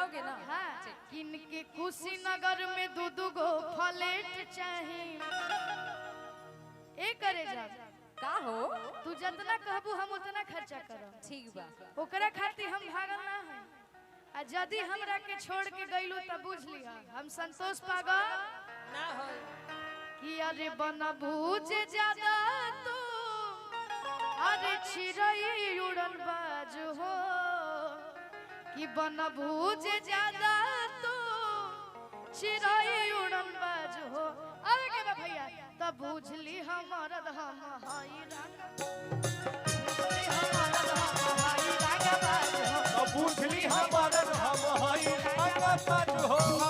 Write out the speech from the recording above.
बताओगे ना? हाँ किनके कुशीनगर में दू गो फ्लैट चाहिए ए करे जा का हो? तू जितना कहबू हम उतना खर्चा करब। ठीक बा। ओकरा खातिर हम भागल ना है आ यदि हमरा के छोड़ के गइलो त बुझ लिहा हम संतोष पागल ना हो कि अरे बनबूज ज्यादा तू अरे चिड़ै उड़न बाज हो कि बनबूज ज्यादा तू चिड़ै उड़न बाज हो। अरे के बा भैया तब बुझली हमर हम हई रंग बुझली हमर हम हई रंग बाज हो।